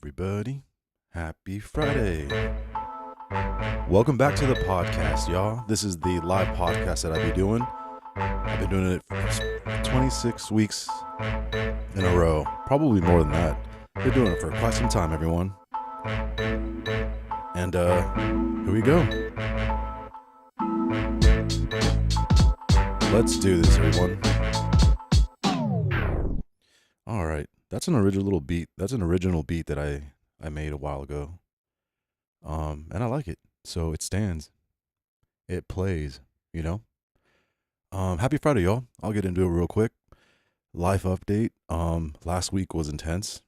everybody. Happy Friday. Welcome back to the podcast, y'all. This is the live podcast that I be doing. I've been doing it for 26 weeks in a row. Probably more than that. Been doing it for quite some time, everyone. And here we go. Let's do this, everyone. All right. That's an original little beat. That's an original beat that I made a while ago. And I like it. So it stands. It plays, you know? Happy Friday, y'all. I'll get into it real quick. Life update. Last week was intense.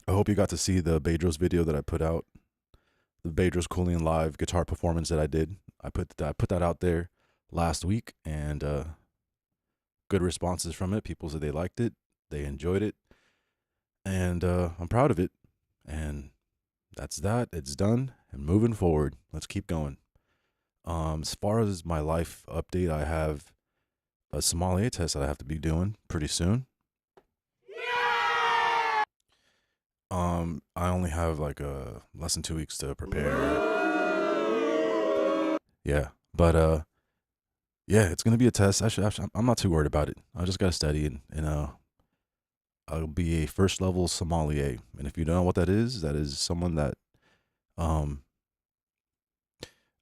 I hope you got to see the Bedros video that I put out. The Bedros Cooling live guitar performance that I did. I put that out there last week, and good responses from it. People said they liked it. They enjoyed it. And I'm proud of it. And that's that. It's done. And moving forward, let's keep going. As far as my life update, I have a sommelier test that I have to be doing pretty soon. I only have like less than 2 weeks to prepare. Yeah, but yeah, it's gonna be a test. I'm not too worried about it. I just gotta study and I'll be a first level sommelier. And if you don't know what that is someone that a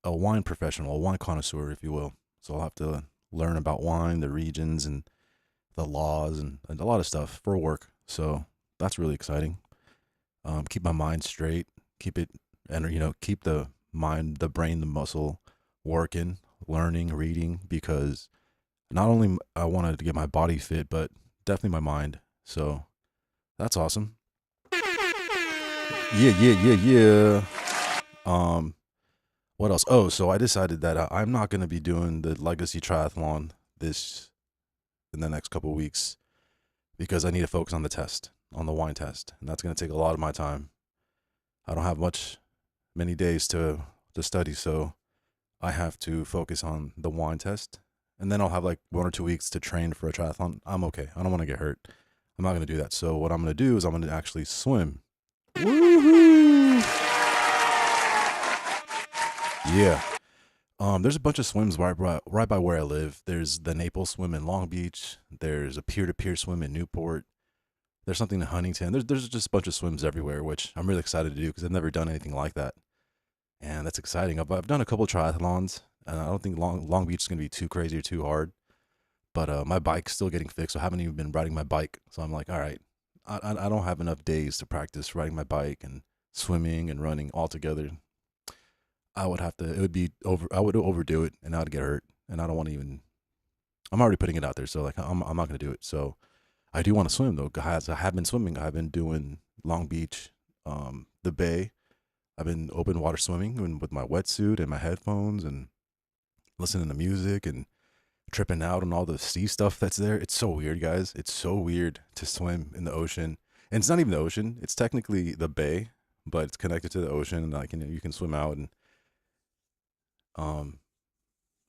wine professional, a wine connoisseur, if you will. So I'll have to learn about wine, the regions, and the laws, and a lot of stuff for work. So that's really exciting. Keep my mind straight, keep it, and keep the mind, the brain, the muscle working, learning, reading, because not only I wanted to get my body fit, but definitely my mind. So that's awesome. Yeah. What else? Oh, so I decided that I'm not going to be doing the Legacy Triathlon in the next couple of weeks because I need to focus on the test, on the wine test, and that's going to take a lot of my time. I don't have many days to study, so I have to focus on the wine test, and then I'll have like 1 or 2 weeks to train for a triathlon. I'm okay. I don't want to get hurt. I'm not going to do that. So what I'm going to do is I'm going to actually swim. Woohoo! Yeah. There's a bunch of swims right by where I live. There's the Naples swim in Long Beach. There's a peer-to-peer swim in Newport. There's something in Huntington. There's just a bunch of swims everywhere, which I'm really excited to do because I've never done anything like that. And that's exciting. I've done a couple of triathlons, and I don't think Long Beach is going to be too crazy or too hard. But my bike's still getting fixed, so I haven't even been riding my bike. So I'm like, all right, I don't have enough days to practice riding my bike and swimming and running all together. I would overdo it, and I'd get hurt, and I don't want to even. I'm already putting it out there, so like I'm not going to do it. So I do want to swim though, guys. I have been swimming. I've been doing Long Beach, the Bay. I've been open water swimming with my wetsuit and my headphones and listening to music and tripping out on all the sea stuff that's there. It's so weird, guys. It's so weird to swim in the ocean. And it's not even the ocean. It's technically the bay, but it's connected to the ocean. And like, you can swim out, and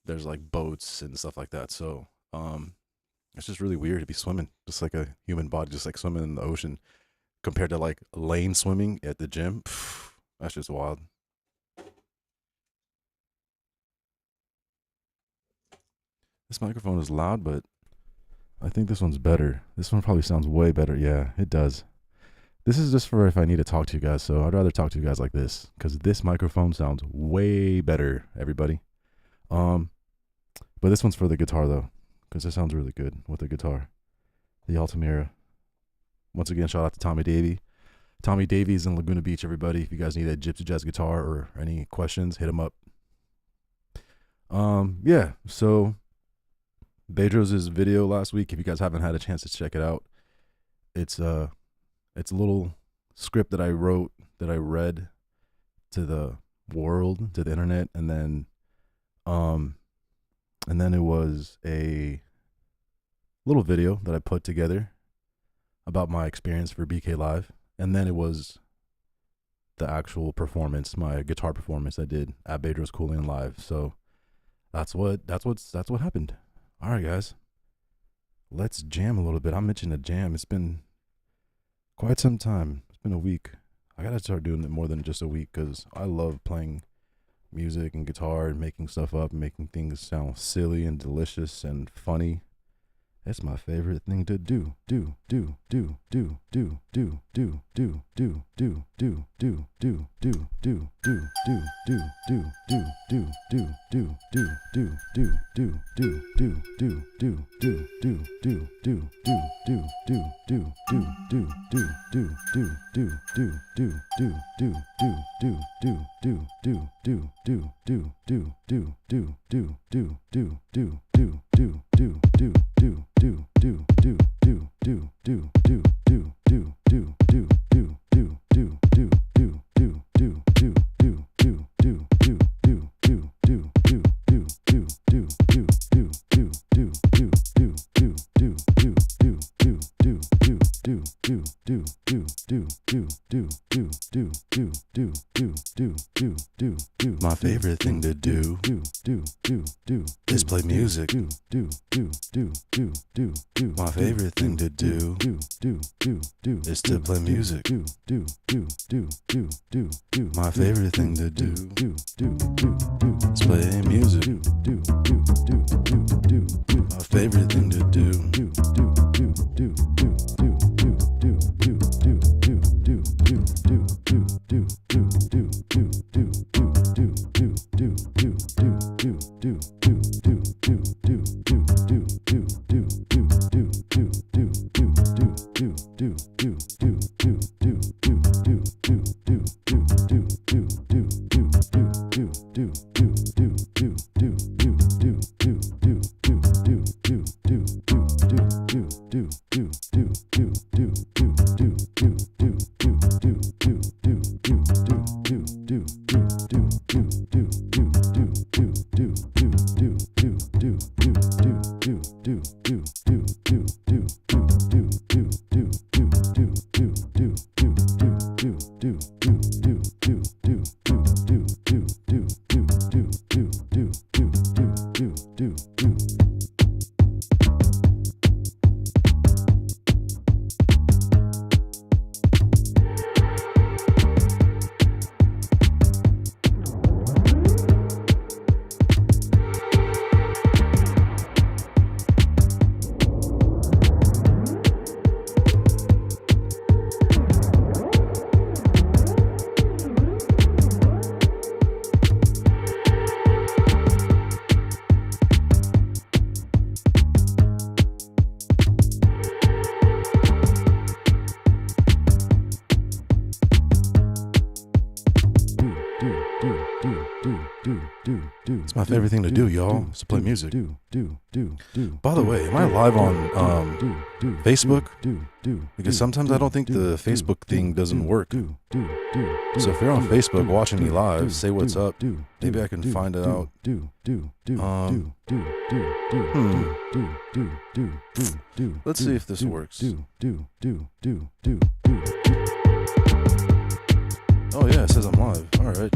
there's like boats and stuff like that. So it's just really weird to be swimming, just like a human body, just like swimming in the ocean compared to like lane swimming at the gym. That's just wild. This microphone is loud, but I think this one's better. This one probably sounds way better. Yeah, it does. This is just for if I need to talk to you guys. So I'd rather talk to you guys like this because this microphone sounds way better, everybody. But this one's for the guitar though, because it sounds really good with the guitar. The Altamira. Once again, shout out to Tommy Davey. Tommy Davies in Laguna Beach, everybody. If you guys need a gypsy jazz guitar or any questions, hit him up. Yeah, so Bedros' video last week, if you guys haven't had a chance to check it out, it's a little script that I wrote, that I read to the world, to the internet, and then it was a little video that I put together about my experience for BK Live. And then it was the actual performance, my guitar performance I did at Bedros Cooling Live. So that's what happened. All right, guys, let's jam a little bit. I'm itching to jam. It's been quite some time. It's been a week. I gotta start doing it more than just a week because I love playing music and guitar and making stuff up and making things sound silly and delicious and funny. That's my favorite thing to do. My favorite thing to do is play music. My favorite thing to do is to play music. My favorite thing to do is play music. My favorite thing to do. It's my favorite thing to do, y'all, is to play music. By the way, am I live on Facebook? Because sometimes I don't think the Facebook thing doesn't work. So if you're on Facebook watching me live, say what's up. Maybe I can find it out. Let's see if this works. Oh yeah, it says I'm live. All right.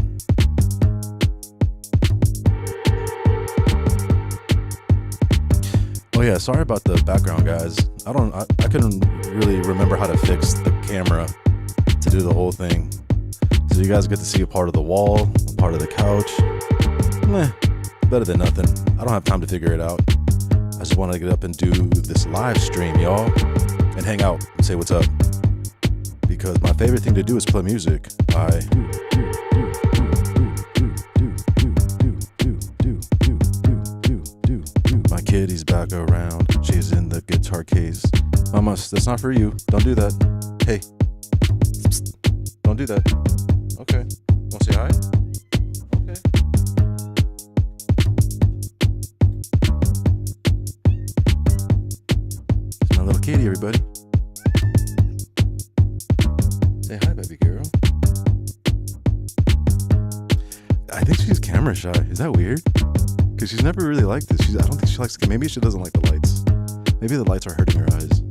Oh yeah, sorry about the background, guys. I couldn't really remember how to fix the camera to do the whole thing. So you guys get to see a part of the wall, a part of the couch. Better than nothing. I don't have time to figure it out. I just want to get up and do this live stream, y'all, and hang out and say what's up. Because my favorite thing to do is play music. My kitty's back around. She's in the guitar case. Mama, that's not for you. Don't do that. Hey. Don't do that. Okay. Want to say hi? Okay. It's my little kitty, everybody. Say hi, baby girl. I think she's camera shy. Is that weird? Because she's never really liked this. I don't think she likes. Maybe she doesn't like the lights. Maybe the lights are hurting her eyes.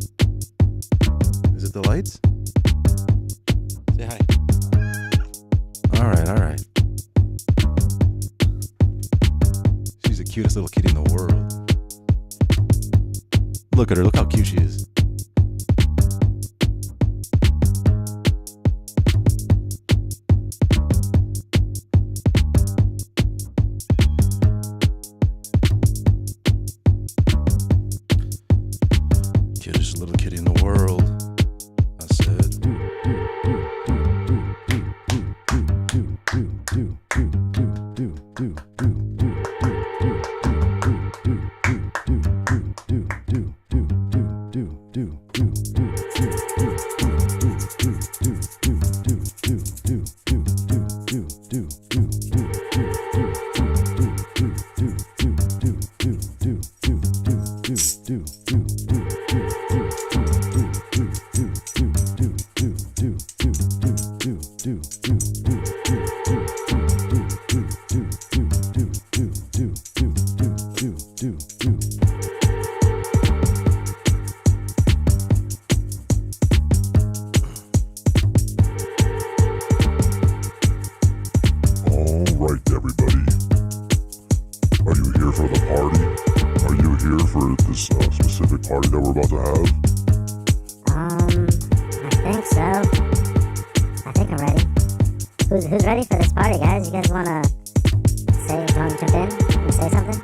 Is it the lights? Say hi. All right. She's the cutest little kitty in the world. Look at her. Look how cute she is. Alright, everybody. Are you here for the party? Are you here for this specific party that we're about to have? I think so. I think I'm ready. Who's ready for this party, guys? You guys wanna jump in and say something?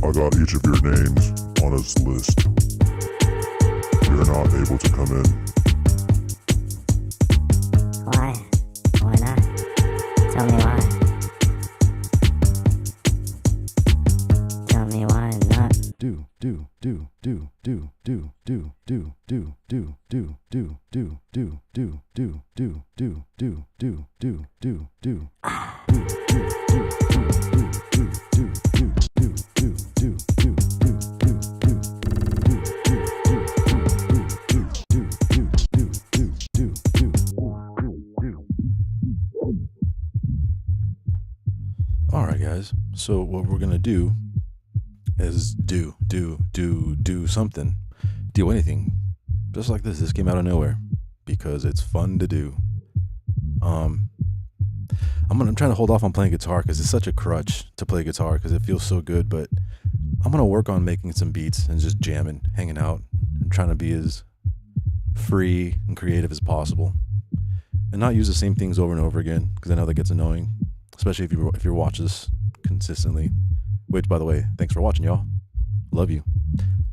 I got each of your names on this list. You're not able to come in. Why? Why not? Tell me why. Tell me why not. All right, guys. So what we're gonna do is do something, do anything, just like this. This came out of nowhere because it's fun to do. I'm trying to hold off on playing guitar because it's such a crutch to play guitar because it feels so good. But I'm gonna work on making some beats and just jamming, hanging out, and trying to be as free and creative as possible, and not use the same things over and over again because I know that gets annoying, especially if you watch this consistently. Which, by the way, thanks for watching, y'all. Love you.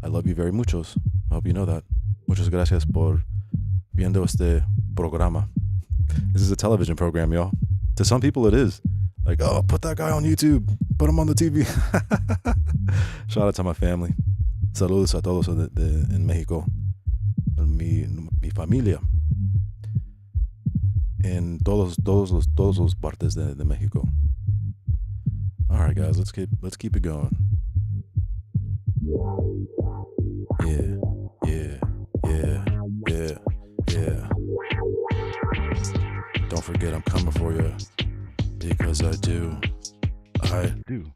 I love you very muchos. I hope you know that. Muchas gracias por viendo este programa. This is a television program, y'all. To some people, it is. Like, oh, put that guy on YouTube. Put him on the TV. Shout out to my family. Saludos a todos en México. Mi familia. En todos los partes de México. All right, guys, let's keep it going. Yeah. Don't forget, I'm coming for you because I do. I do.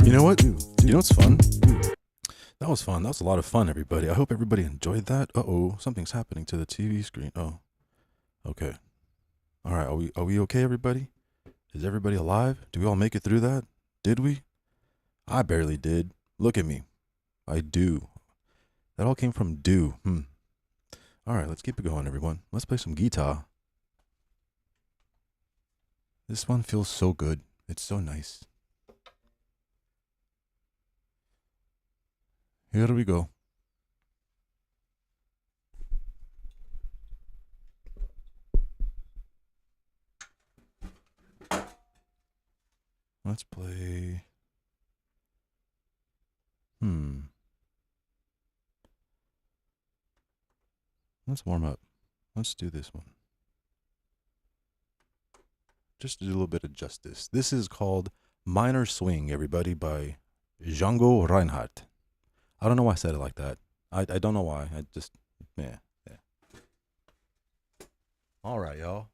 You know what? You know what's fun? That was fun. That was a lot of fun, everybody. I hope everybody enjoyed that. Uh-oh, something's happening to the TV screen. Oh, okay. All right, are we okay, everybody? Is everybody alive? Did we all make it through that? Did we? I barely did. Look at me. I do. That all came from do. All right, let's keep it going, everyone. Let's play some guitar. This one feels so good. It's so nice. Here we go. Let's play. Let's warm up. Let's do this one. Just to do a little bit of justice. This is called Minor Swing, everybody, by Django Reinhardt. I don't know why I said it like that. I don't know why. I just, yeah. All right, y'all.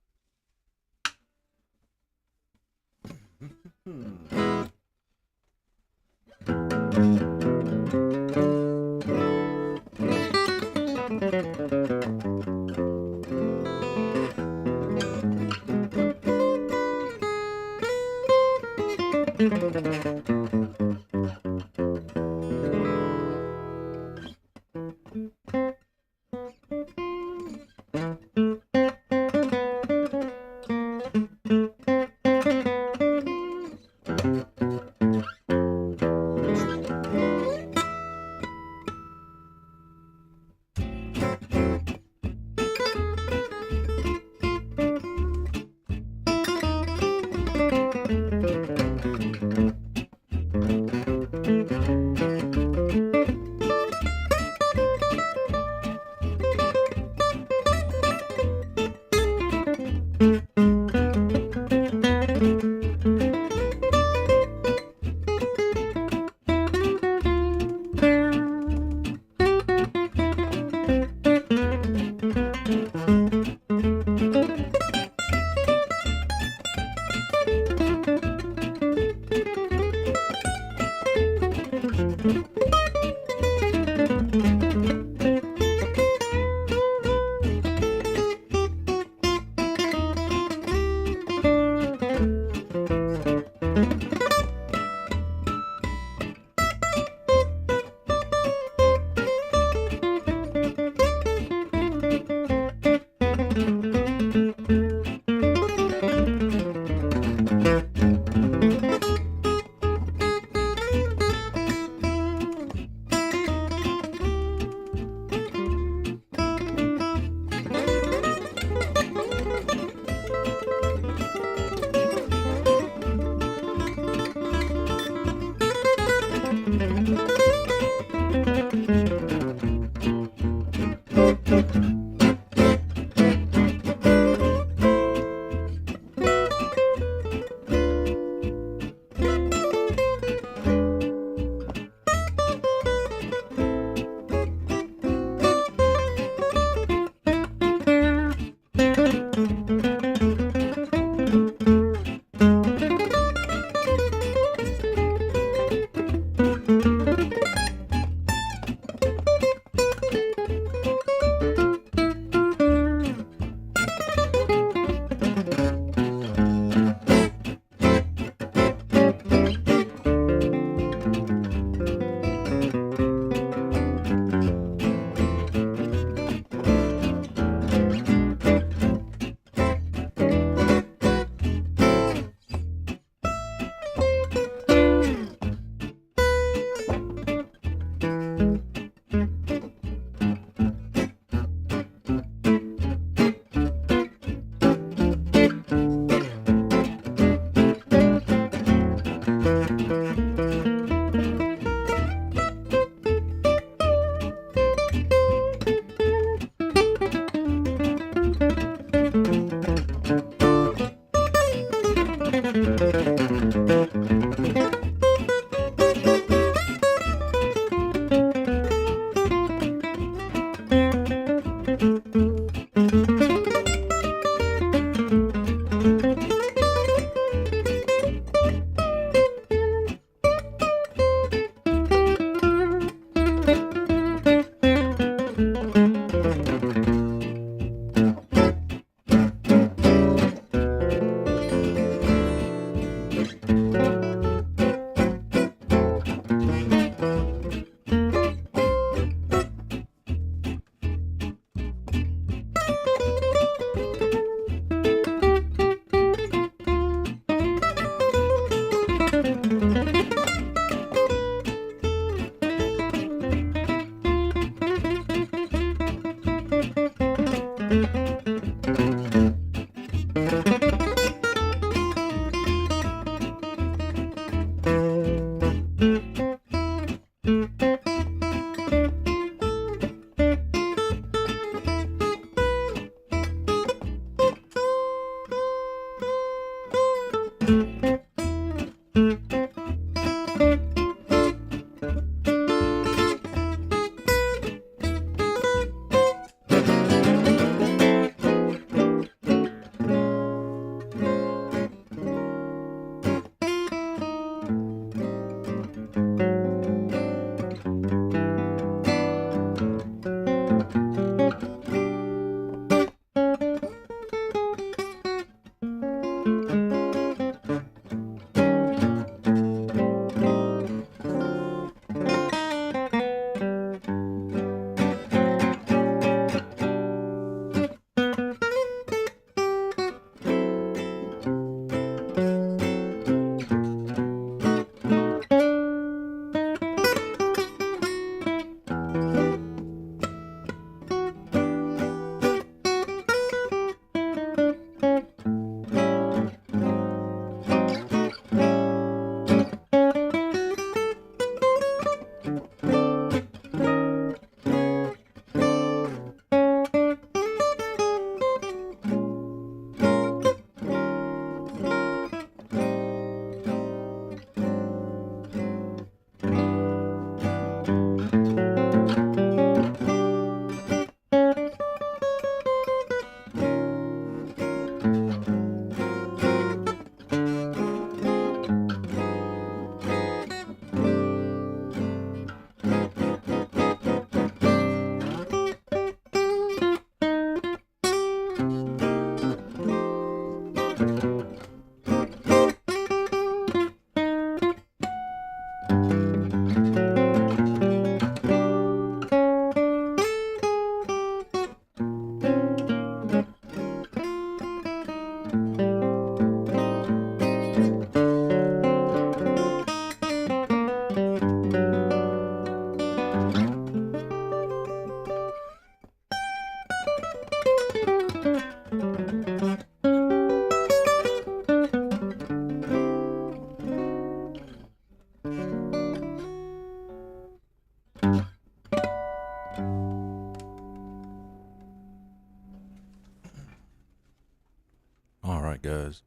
All right, guys.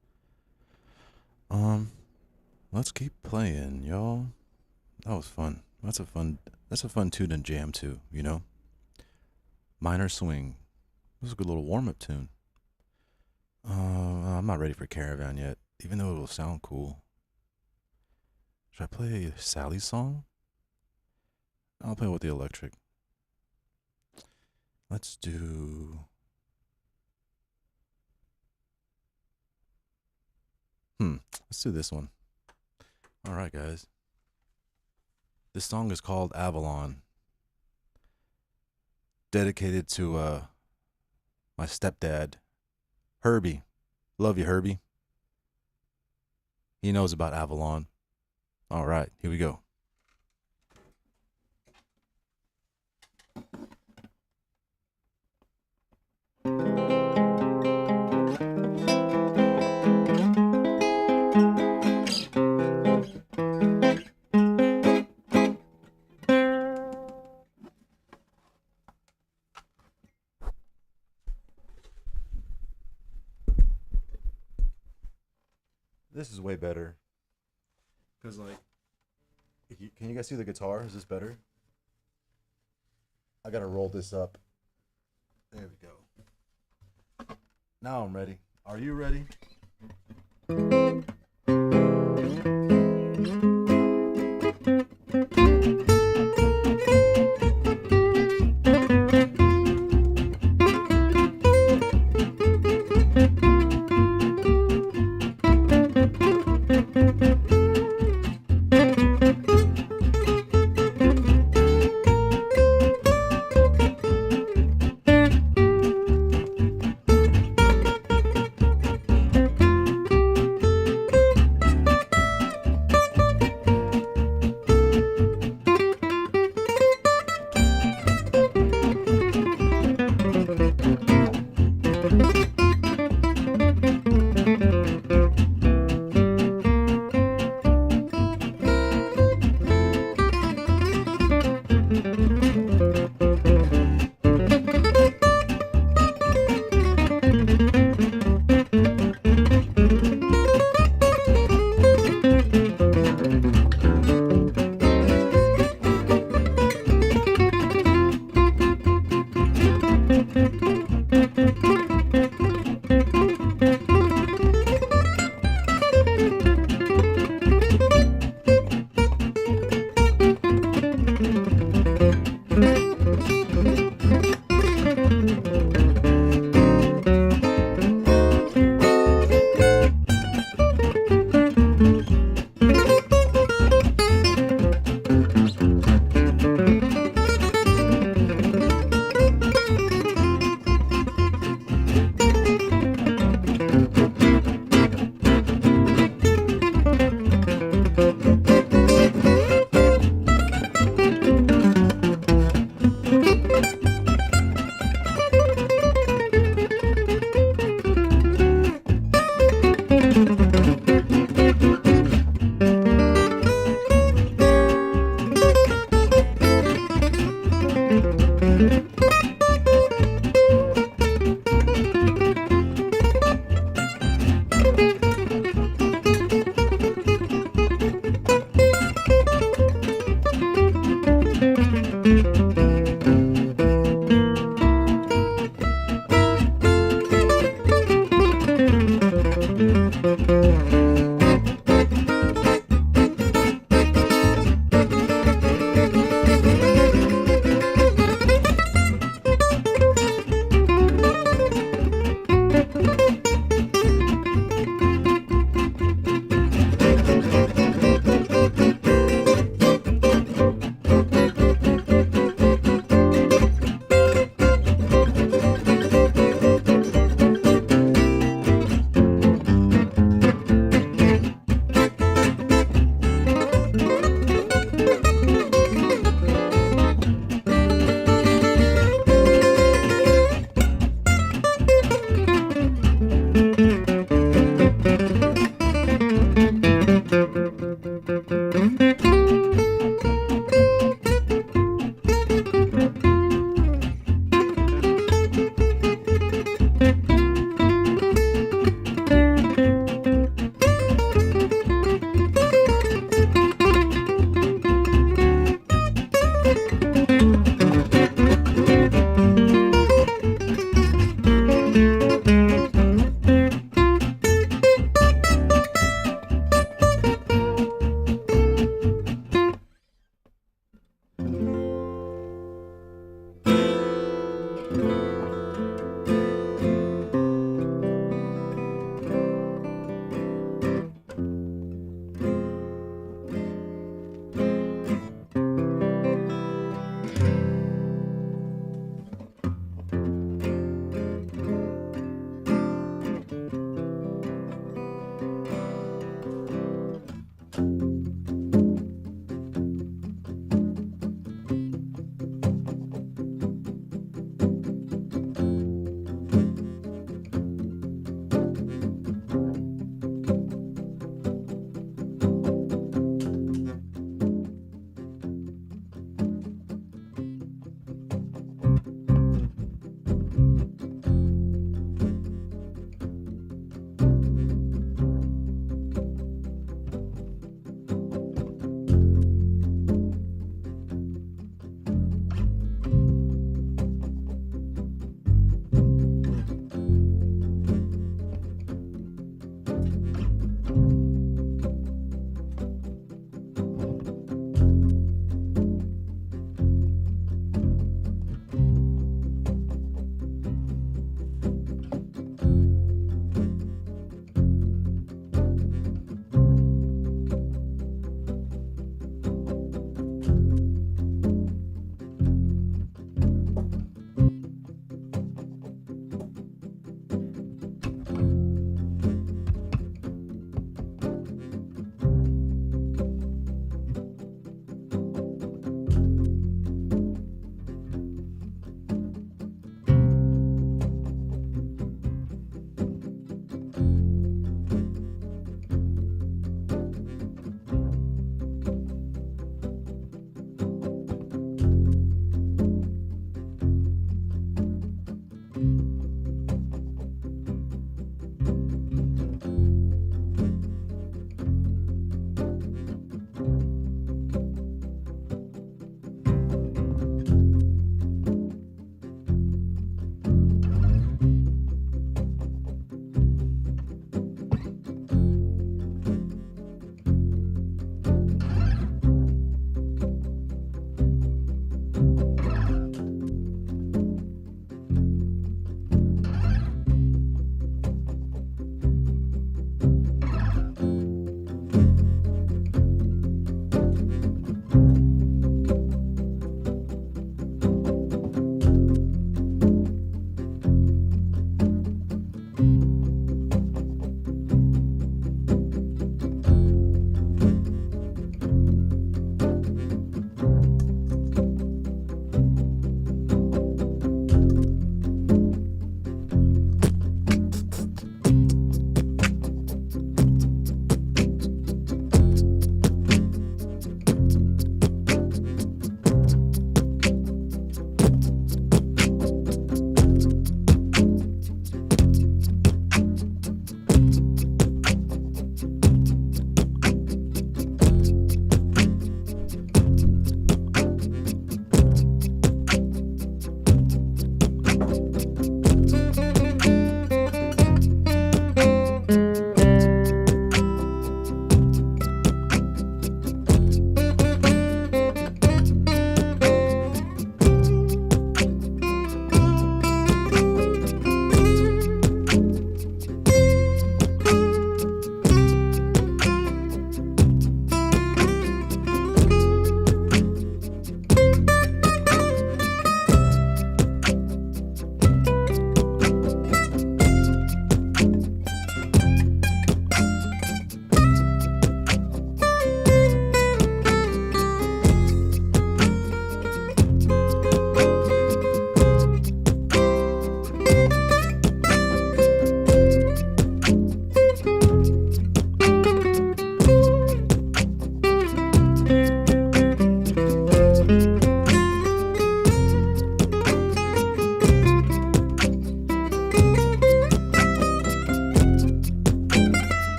Um, let's keep playing, y'all. That was fun. That's a fun tune to jam to, you know? Minor swing. This is a good little warm-up tune. I'm not ready for Caravan yet, even though it'll sound cool. Should I play Sally's song? I'll play with the electric. Let's do. Let's do this one. All right, guys. This song is called Avalon. Dedicated to my stepdad, Herbie. Love you, Herbie. He knows about Avalon. All right, here we go. This is way better. Because, like, can you guys see the guitar? Is this better? I gotta roll this up. There we go. Now I'm ready. Are you ready?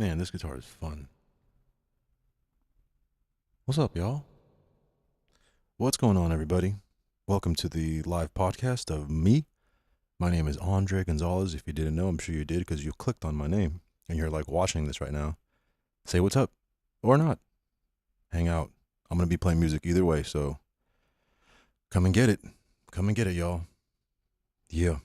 Man, this guitar is fun. What's up, y'all? What's going on, everybody? Welcome to the live podcast of me. My name is Andre Gonzalez. If you didn't know, I'm sure you did because you clicked on my name and you're like watching this right now. Say what's up or not. Hang out. I'm going to be playing music either way, so come and get it. Come and get it, y'all. Yeah.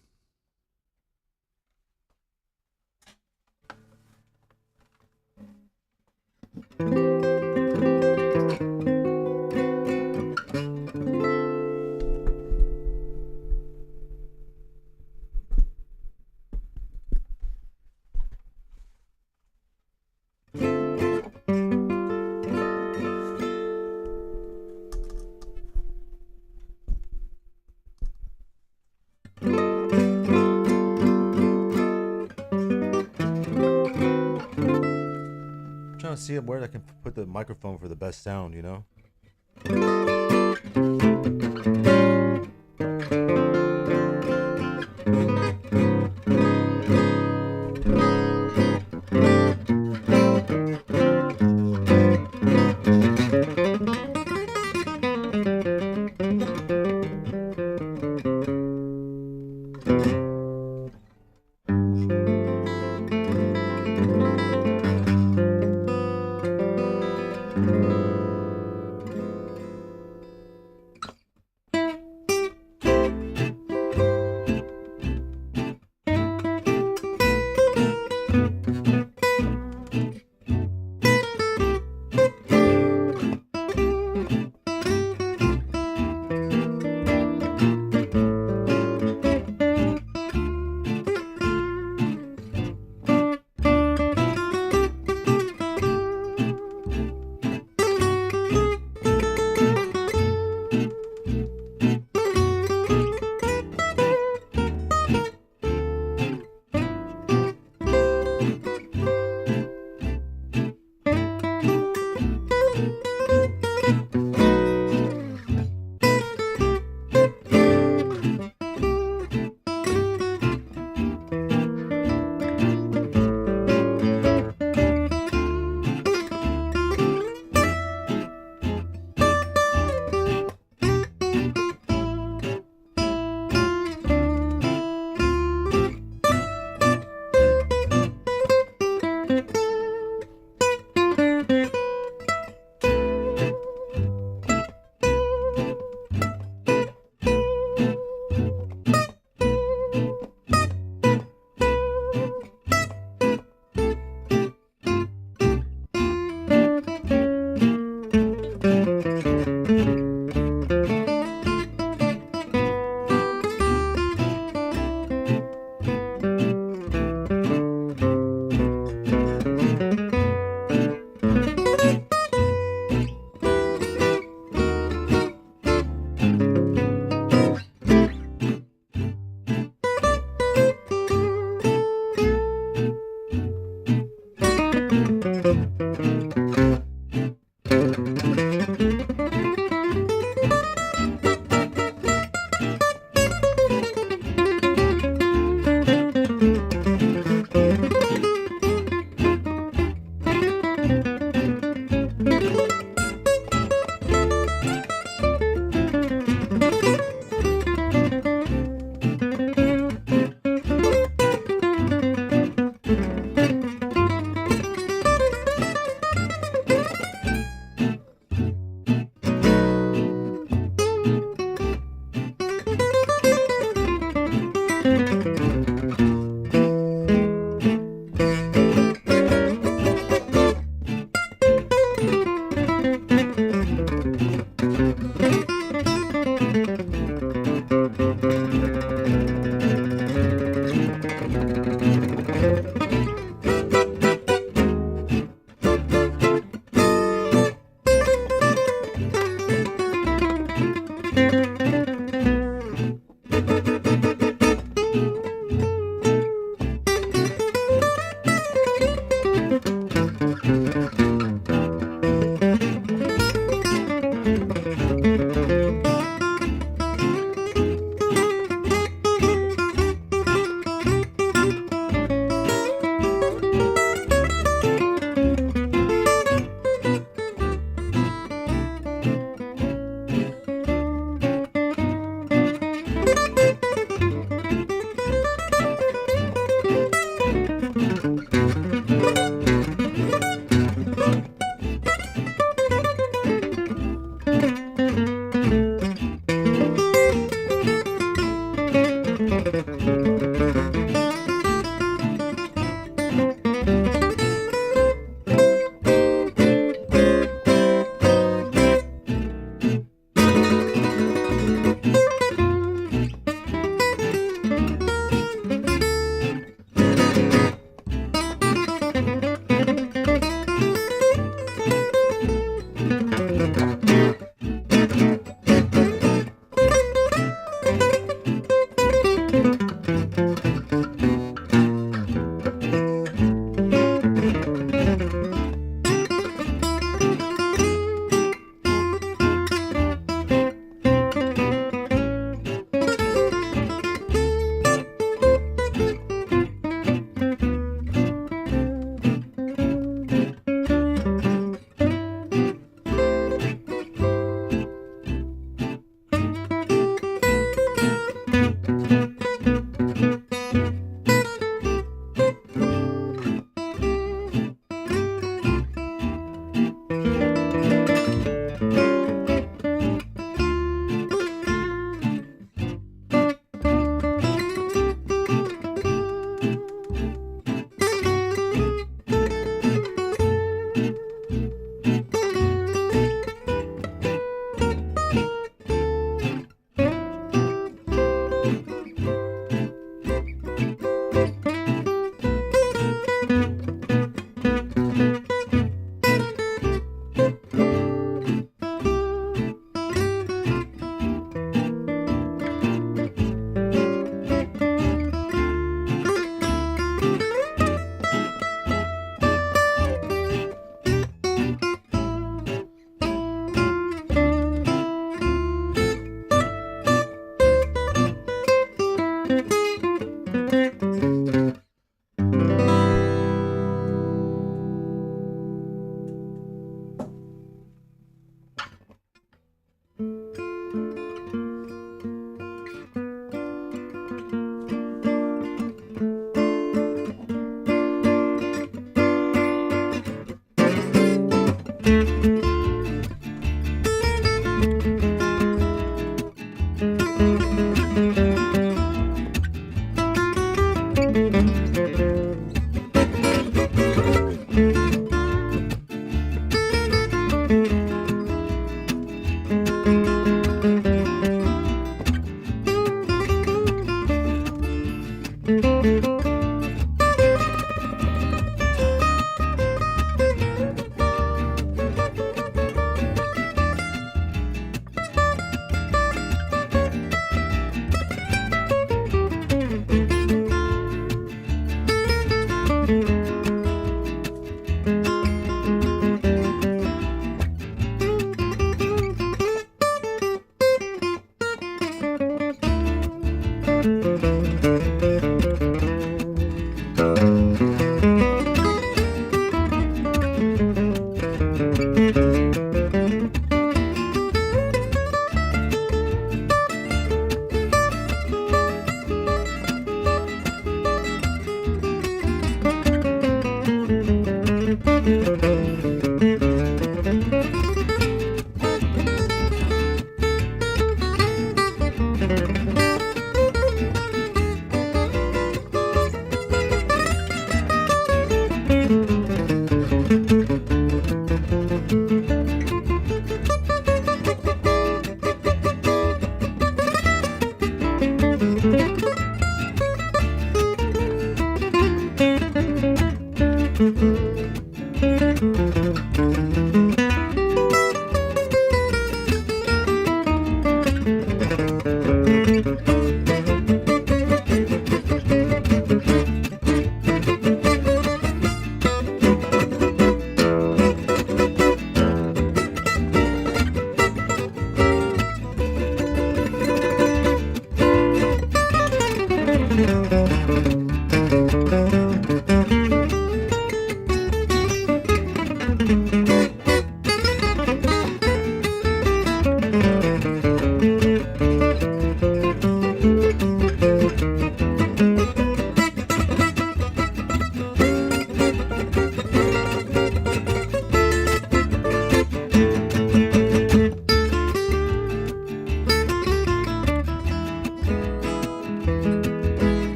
Trying to see where I can put the microphone for the best sound, you know?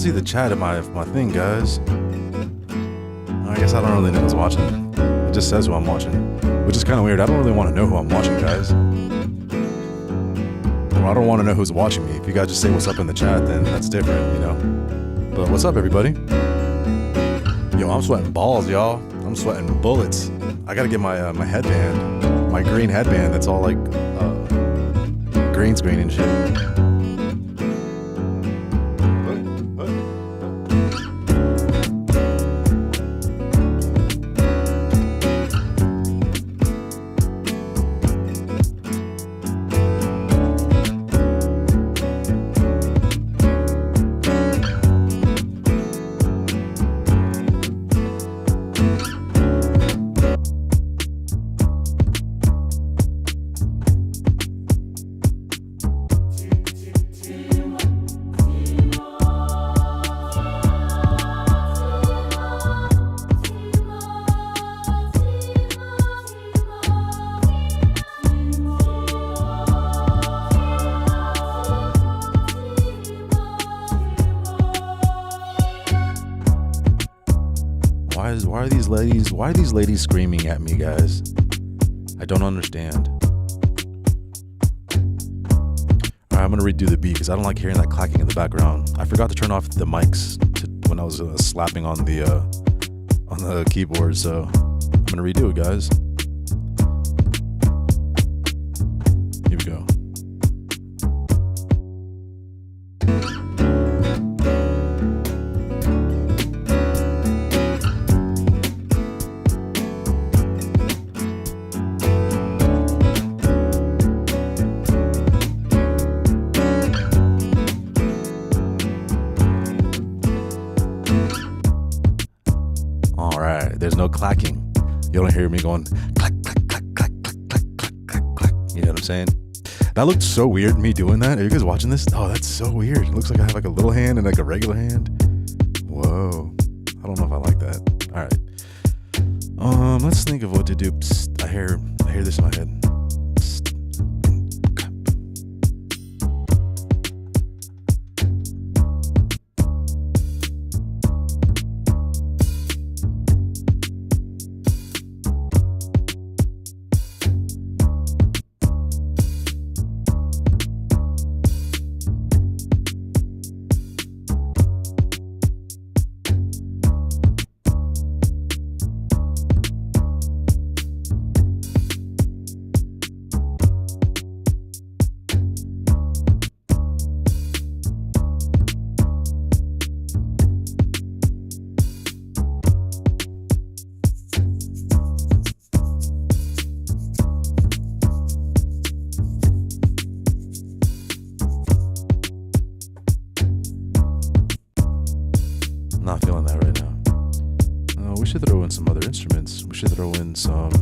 don't see the chat in my thing, guys. I guess I don't really know who's watching. It just says who I'm watching, which is kind of weird. I don't really want to know who I'm watching, guys. Well, I don't want to know who's watching me. If you guys just say what's up in the chat, then that's different, you know. But what's up, everybody? Yo, I'm sweating balls, y'all. I'm sweating bullets. I gotta get my my headband, my green headband. That's all like green screen and shit. Why are these ladies screaming at me, guys? I don't understand. Alright, I'm gonna redo the beat because I don't like hearing that clacking in the background. I forgot to turn off the mics when I was slapping on the keyboard, so I'm gonna redo it, guys. Here we go. There's no clacking. You don't hear me going clack, clack, clack, clack, clack, clack, clack, clack, clack. You know what I'm saying? That looked so weird, me doing that. Are you guys watching this? Oh, that's so weird. It looks like I have like a little hand and like a regular hand. Whoa. I don't know if I like that. All right. Let's think of what to do. Psst, I hear this in my head. Not feeling that right now. We should throw in some other instruments. We should throw in some.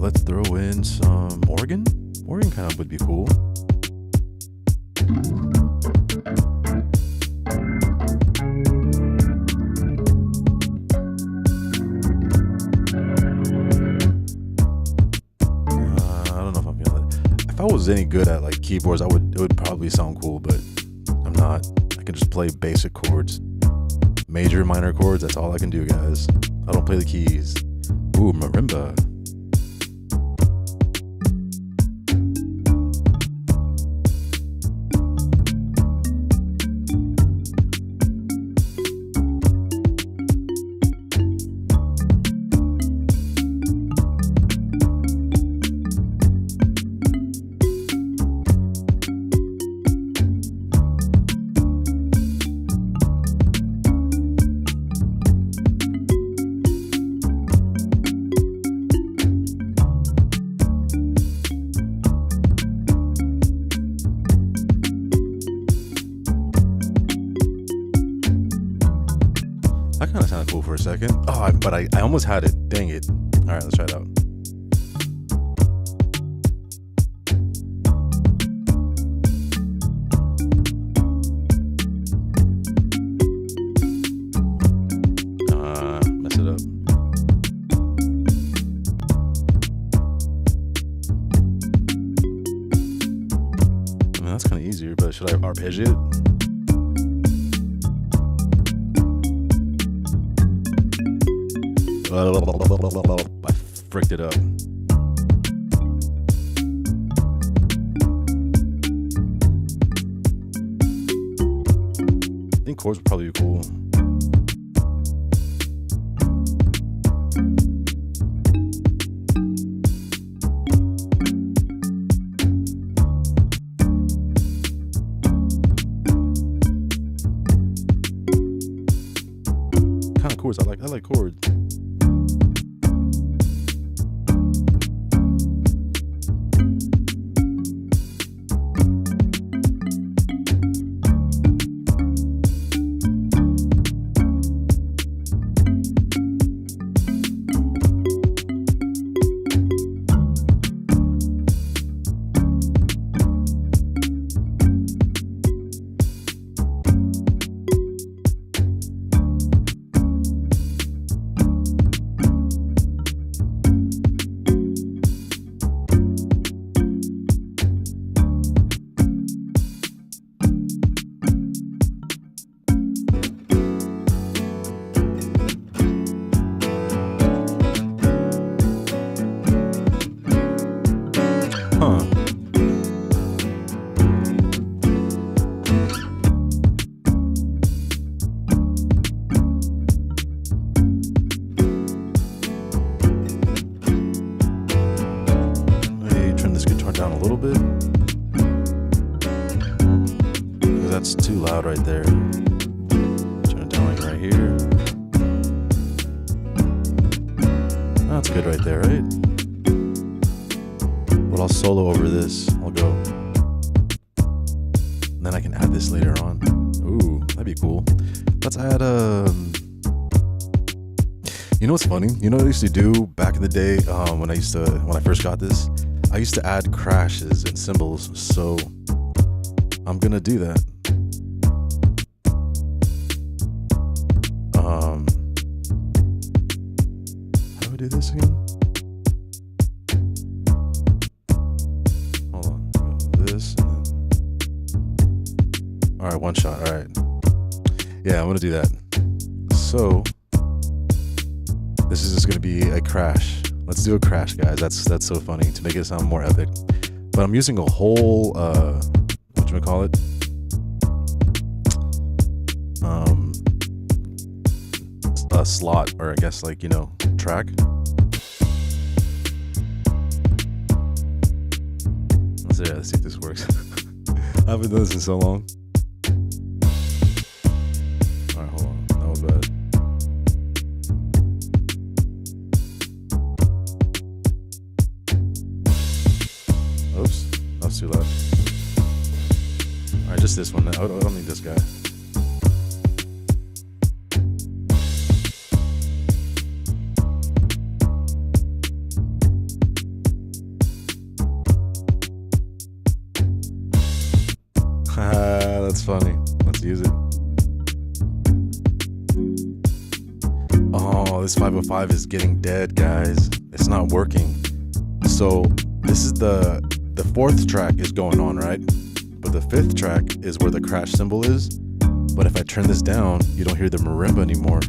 Let's throw in some organ. Organ kind of would be cool. If I was any good at like keyboards, it would probably sound cool, but I'm not. I can just play basic chords, major, minor chords. That's all I can do, guys. I don't play the keys. Ooh, marimba. That kind of sounded cool for a second. Oh, but I almost had it. Dang it. All right, let's try it out. Mess it up. that's kind of easier, but should I arpeggiate it? I fricked it up. I think chords would probably be cool. Kind of chords. I like chords. Huh. Maybe turn this guitar down a little bit. Because that's too loud right there. Turn it down like right here. That's good right there, right? But I'll solo over this. I'll go. And then I can add this later on. Ooh, that'd be cool. Let's add you know what's funny? You know what I used to do back in the day when I first got this? I used to add crashes and cymbals, so I'm gonna do that. How do I do this again? Hold on. Go this and then... Alright, one shot. Alright. Yeah, I'm gonna do that. So this is just gonna be a crash. Let's do a crash, guys. That's so funny to make it sound more epic. But I'm using a whole whatchamacallit? A slot, or I guess like, you know, track. Let's see if this works. I haven't done this in so long. Alright, hold on. That was bad. Oops, that was too loud. Alright, just this one. I don't need this guy. That's funny. Let's use it. Oh, this 505 is getting dead, guys. It's not working. So this is the fourth track is going on, right? But the fifth track is where the crash cymbal is. But if I turn this down, you don't hear the marimba anymore.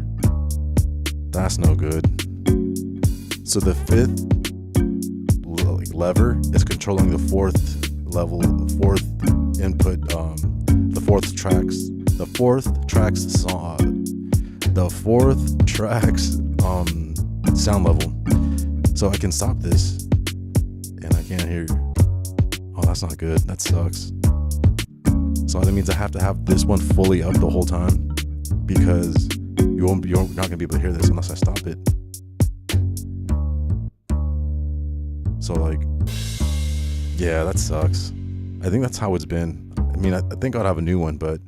That's no good. So the fifth lever is controlling the fourth input, the fourth track's sound level. So I can stop this and I can't hear. Oh, that's not good. That sucks. So that means I have to have this one fully up the whole time, because you're not gonna be able to hear this unless I stop it. So like, yeah, that sucks. I think that's how it's been. I mean, I think I'd have a new one, but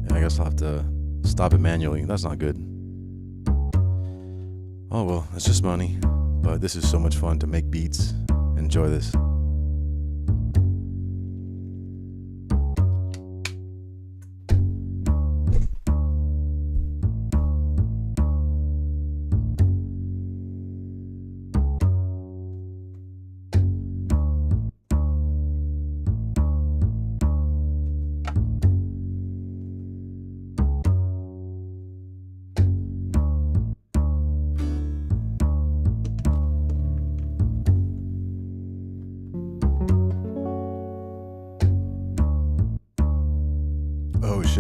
yeah, I guess I'll have to stop it manually. That's not good. Oh well, it's just money, but this is so much fun to make beats. Enjoy this.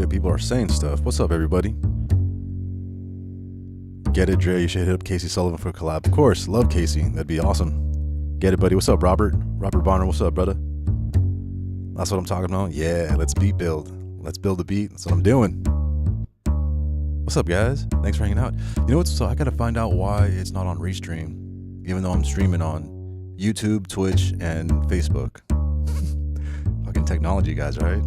that people are saying stuff. What's up, everybody? Get it, Dre. You should hit up Casey Sullivan for a collab. Of course, love Casey. That'd be awesome. Get it, buddy. What's up, Robert? Robert Bonner, what's up, brother? That's what I'm talking about. Yeah, let's beat build. Let's build a beat. That's what I'm doing. What's up, guys? Thanks for hanging out. You know what? So I gotta find out why it's not on Restream, even though I'm streaming on YouTube, Twitch, and Facebook. Fucking technology, guys, right?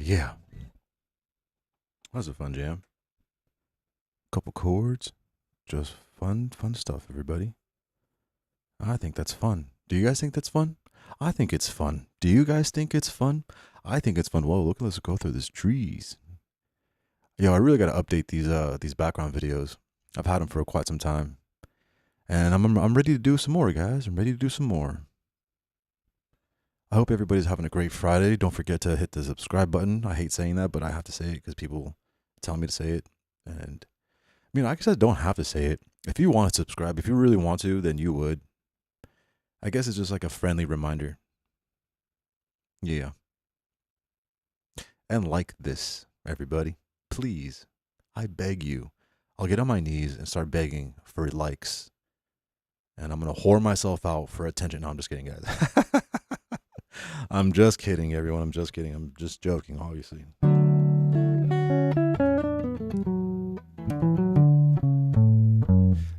Yeah. That was a fun jam. Couple chords. Just fun stuff, everybody. I think that's fun. Do you guys think that's fun? I think it's fun. Do you guys think it's fun? I think it's fun. Whoa, look, let's go through these trees. Yo, I really got to update these background videos. I've had them for quite some time. And I'm ready to do some more, guys. I'm ready to do some more. I hope everybody's having a great Friday. Don't forget to hit the subscribe button. I hate saying that, but I have to say it because people tell me to say it. And I mean, like I said, don't have to say it. If you want to subscribe, if you really want to, then you would. I guess it's just like a friendly reminder. Yeah. And like this, everybody. Please, I beg you. I'll get on my knees and start begging for likes. And I'm going to whore myself out for attention. No, I'm just kidding, guys. I'm just kidding, everyone. I'm just kidding. I'm just joking, obviously.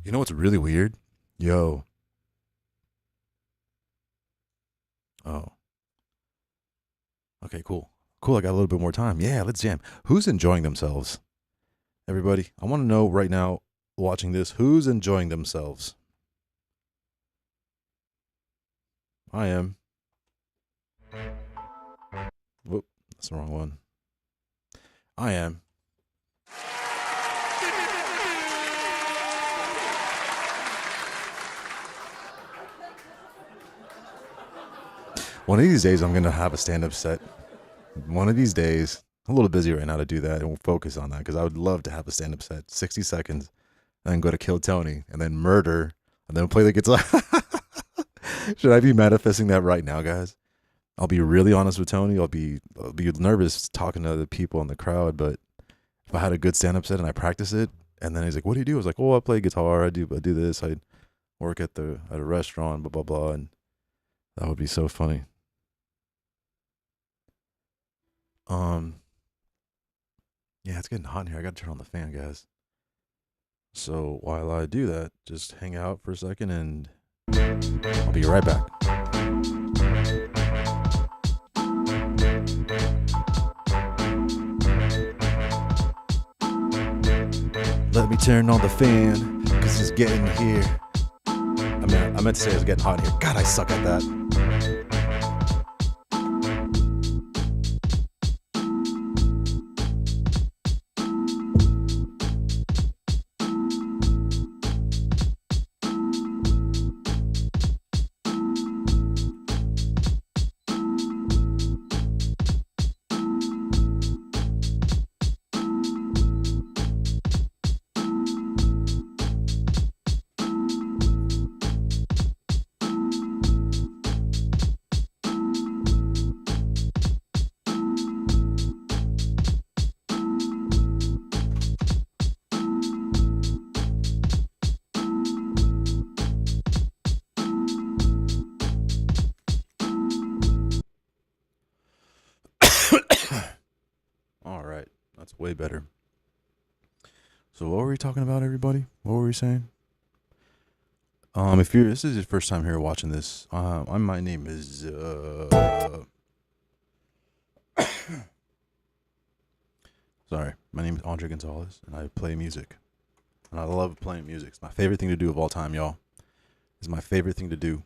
You know what's really weird? Yo. Oh. Okay, cool. Cool, I got a little bit more time. Yeah, let's jam. Who's enjoying themselves? Everybody, I want to know right now, watching this, who's enjoying themselves? I am. Whoop, that's the wrong one. I am. One of these days, I'm going to have a stand-up set. One of these days. I'm a little busy right now to do that, and we'll focus on that because I would love to have a stand-up set, 60 seconds, and then go to Kill Tony, and then murder, and then play the guitar. Should I be manifesting that right now, guys? I'll be really honest with Tony. I'll be nervous talking to other people in the crowd, but if I had a good stand-up set and I practice it, and then he's like, "What do you do?" I was like, "Oh, I play guitar. I do this. I work at a restaurant, blah blah blah," and that would be so funny. Yeah, it's getting hot in here. I gotta turn on the fan, guys. So while I do that, just hang out for a second and I'll be right back. Let me turn on the fan, cause it's getting here. I meant to say it's getting hot in here. God, I suck at that. All right, that's way better. So what were we talking about, everybody? What were we saying? If this is your first time here watching this, my name is sorry, my name is Andre Gonzalez, and I play music, and I love playing music. It's my favorite thing to do of all time, y'all. It's my favorite thing to do,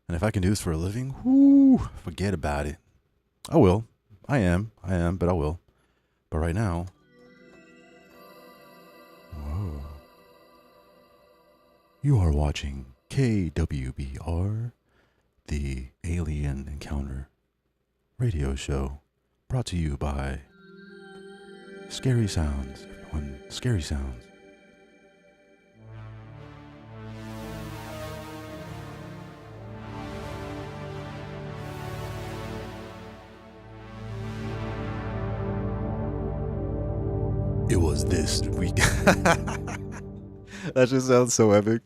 and if I can do this for a living, whoo, forget about it. I will. I am, but I will. But right now, whoa. You are watching KWBR, the Alien Encounter radio show, brought to you by Scary Sounds, everyone. Scary Sounds. It was this week. That just sounds so epic.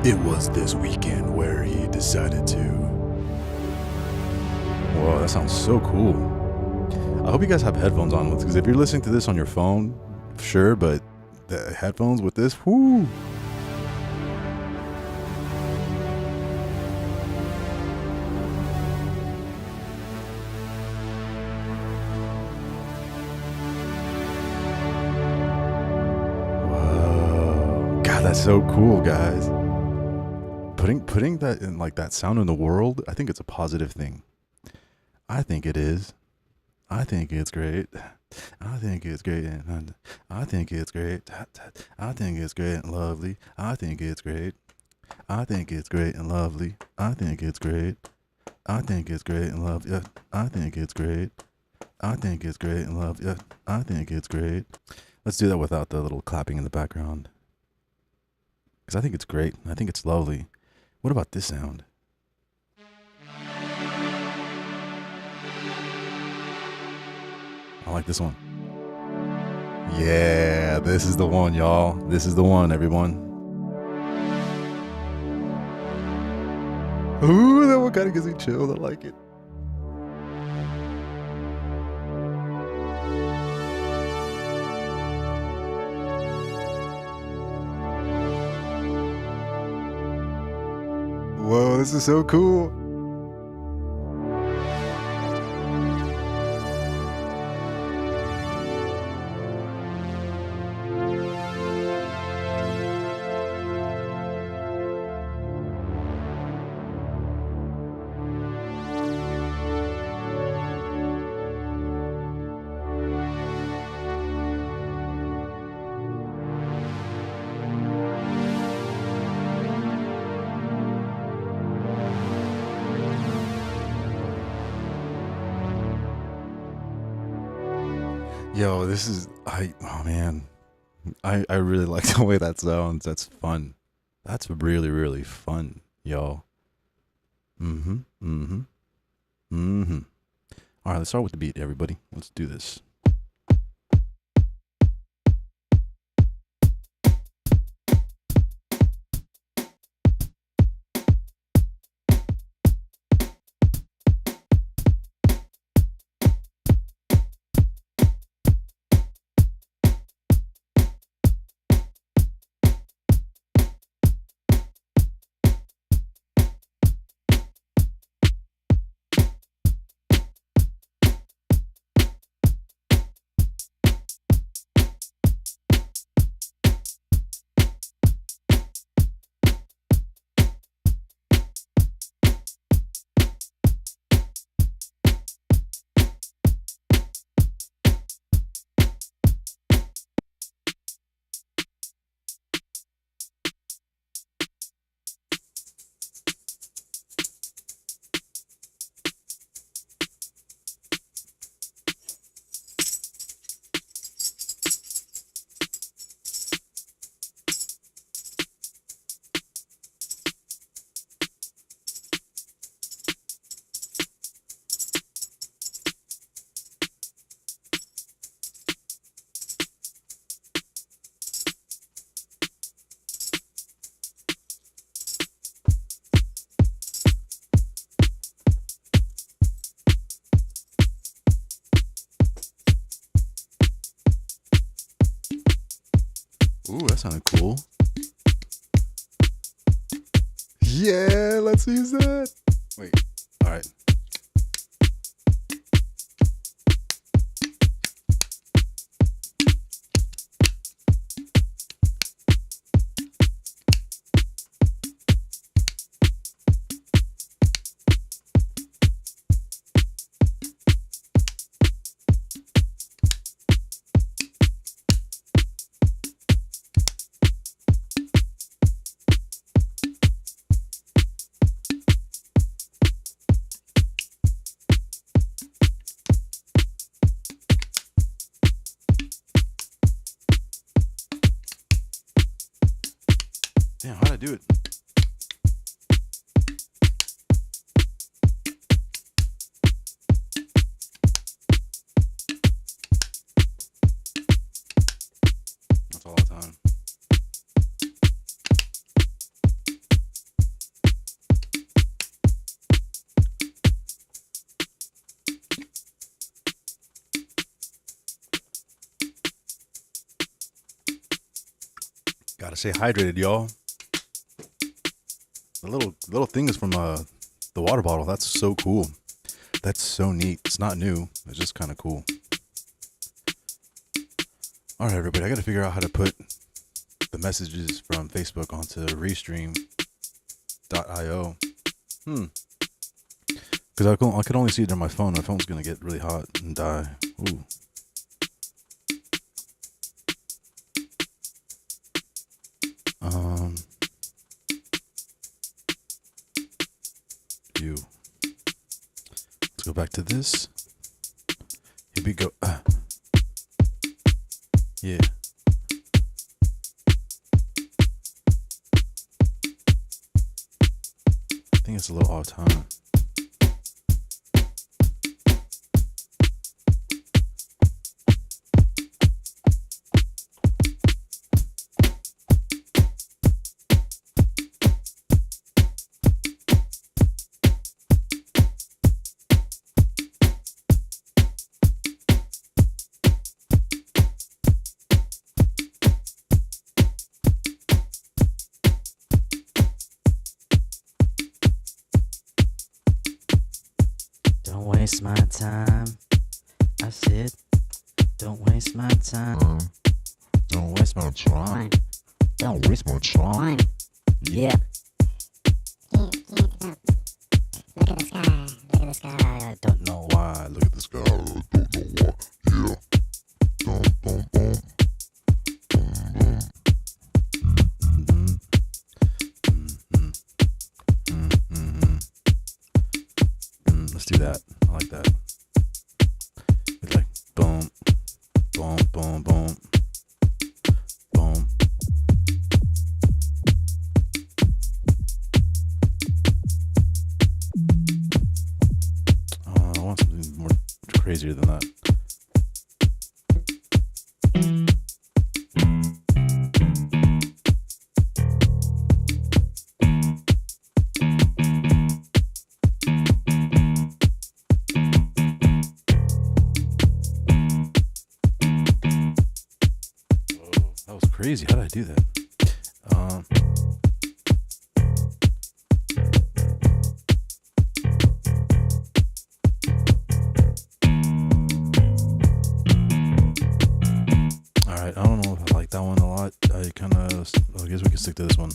It was this weekend where he decided to. Whoa, that sounds so cool. I hope you guys have headphones on, because if you're listening to this on your phone, sure, but the headphones with this, whoo. Whoa. God, that's so cool, guys. Putting that in, like, that sound in the world, I think it's a positive thing. I think it is. I think it's great. I think it's great. I think it's great. I think it's great and lovely. I think it's great. I think it's great and lovely. I think it's great. I think it's great and lovely. I think it's great. I think it's great and lovely. I think it's great. Let's do that without the little clapping in the background, because I think it's great. I think it's lovely. What about this sound? I like this one. Yeah, this is the one, y'all. This is the one, everyone. Ooh, that one kind of gives me chills. I like it. Whoa, this is so cool. Yo, this is, oh man, I really like the way that sounds. That's fun. That's really, really fun, y'all. Mm-hmm, mm-hmm, mm-hmm. All right, let's start with the beat, everybody. Let's do this. Ooh, that sounded cool. Yeah, let's use that. Wait. All right. Damn, how'd I do it? That's all the time. Gotta stay hydrated, y'all. The little thing is from the water bottle. That's so cool. That's so neat. It's not new. It's just kind of cool. All right, everybody. I got to figure out how to put the messages from Facebook onto Restream.io. Because I could only see it on my phone. My phone's gonna get really hot and die. Ooh. View. Let's go back to this. Here we go. Yeah. I think it's a little off time. Don't waste my time. I said, don't waste my time. Don't waste my time. Don't waste my time. Yeah. Look at the sky. Look at the sky. I don't know why. Look at this guy. I don't know what. Yeah. Dum, dum, dum. Let's do that. I like that. It's like boom, boom, boom, boom, boom. I want something more crazier than that. That was crazy. How did I do that? All right. I don't know if I like that one a lot. I guess we can stick to this one.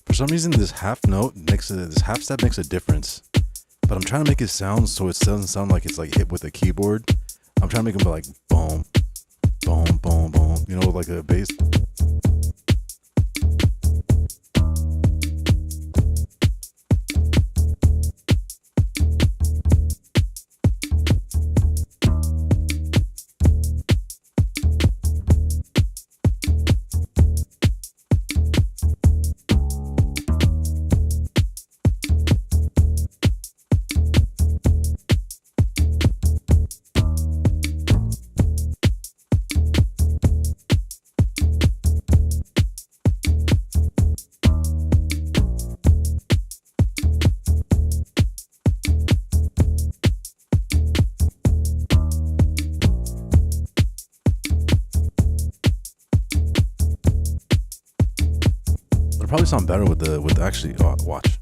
For some reason, this half step makes a difference. But I'm trying to make it sound so it doesn't sound like it's like hit with a keyboard. I'm trying to make them be like boom, boom, boom, boom. You know, like a bass. sound better with the actually. Oh, watch.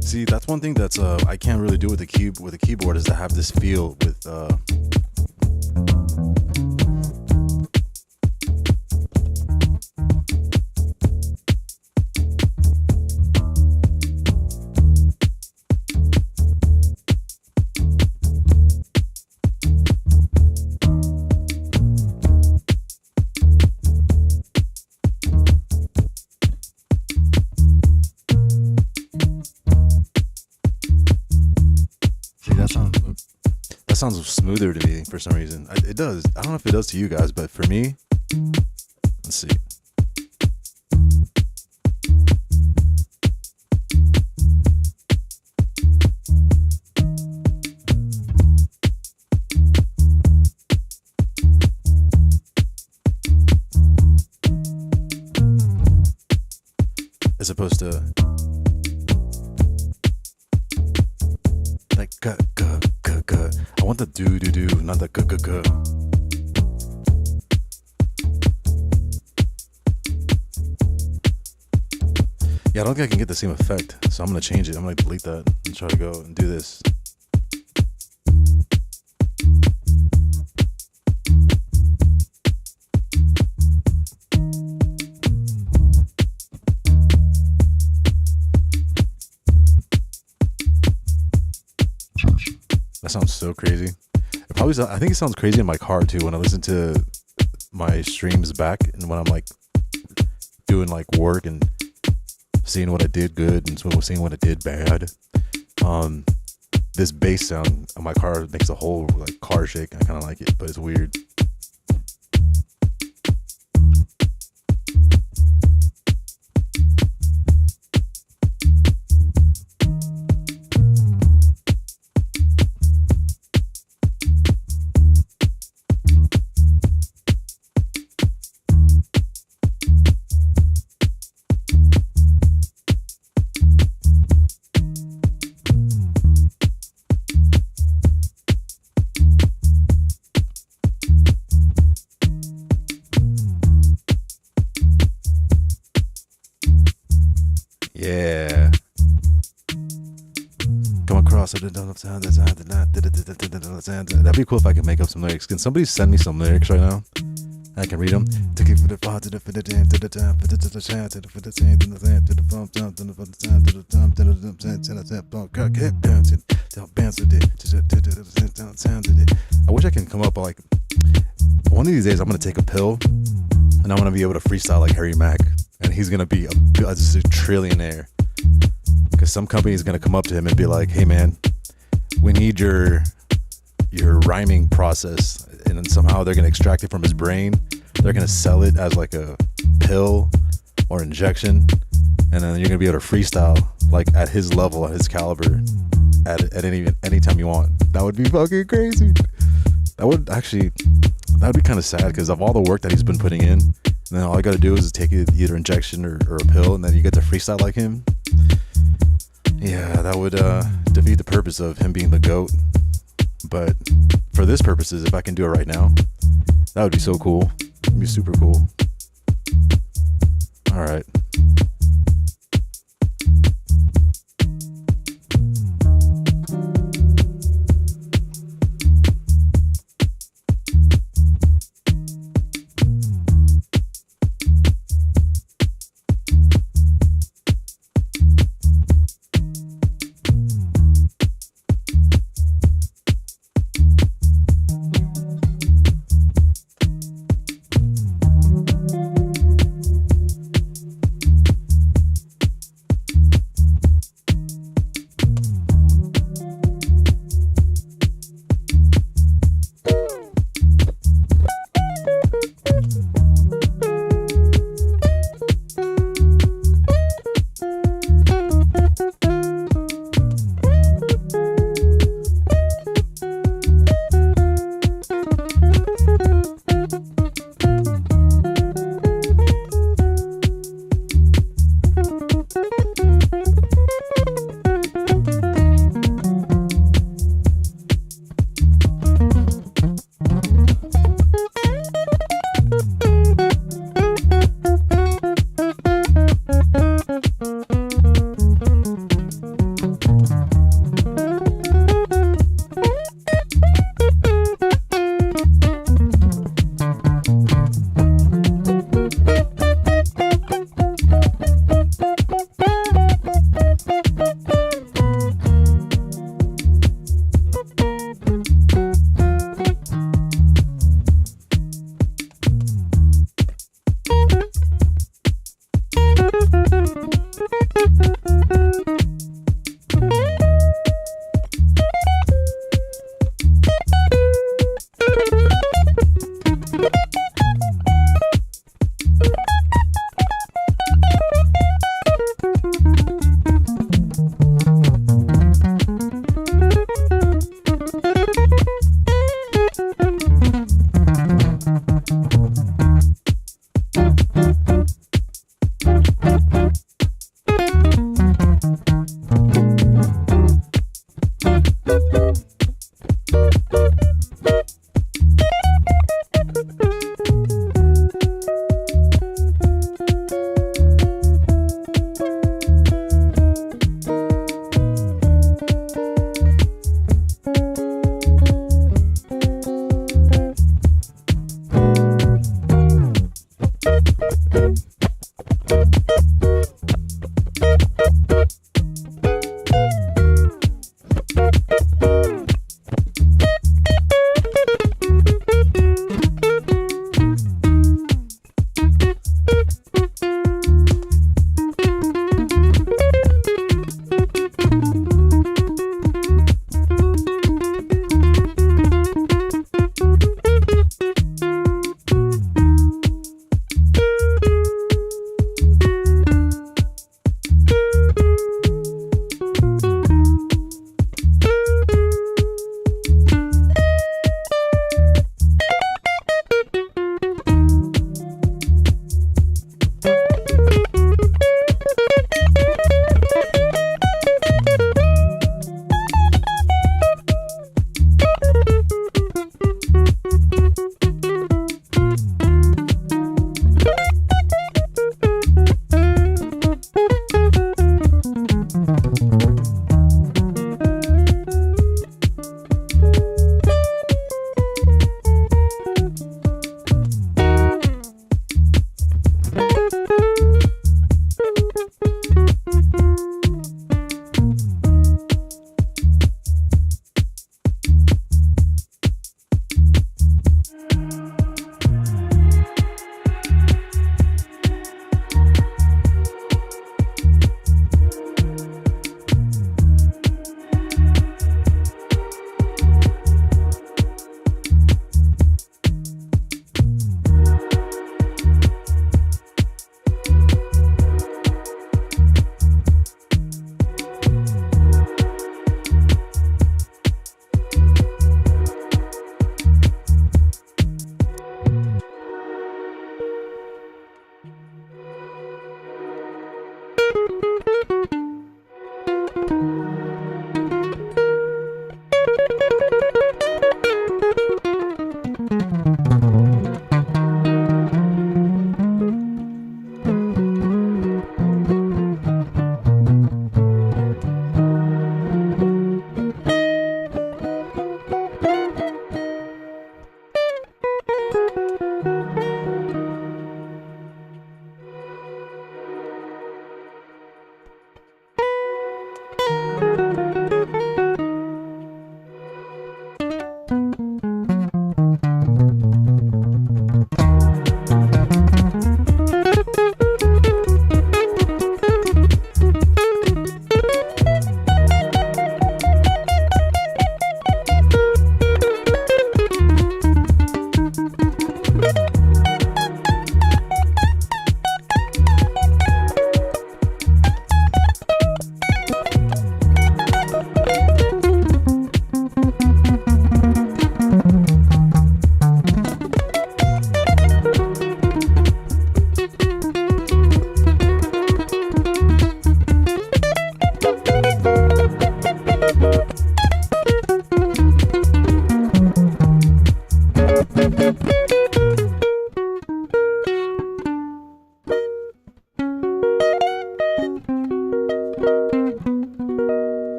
See, that's one thing that's I can't really do with the keyboard is to have this feel with that sounds smoother to me for some reason. It does. I don't know if it does to you guys, but for me, let's see. As opposed to like I want the do, not the Yeah, I don't think I can get the same effect, so I'm gonna change it. I'm gonna delete that and try to go and do this. That sounds so crazy. It probably I think it sounds crazy in my car too when I listen to my streams back and when I'm like doing like work and seeing what I did good and seeing what I did bad. This bass sound on my car makes the whole like car shake. I kind of like it, but it's weird. Yeah. Come across. That'd be cool if I could make up some lyrics. Can somebody send me some lyrics right now? I can read them. I wish I can come up like one of these days I'm gonna take a pill and I'm gonna be able to freestyle like Harry Mack, and he's gonna be just a trillionaire because some company is gonna come up to him and be like, "Hey man, we need your rhyming process," and then somehow they're gonna extract it from his brain. They're gonna sell it as like a pill or injection, and then you're gonna be able to freestyle like at his level, at his caliber, at any time you want. That would be fucking crazy. That would be kind of sad because of all the work that he's been putting in, and then all I gotta do is take either injection or a pill, and then you get to freestyle like him. Yeah, that would defeat the purpose of him being the GOAT. But for this purposes, if I can do it right now, that would be so cool. It'd be super cool. All right.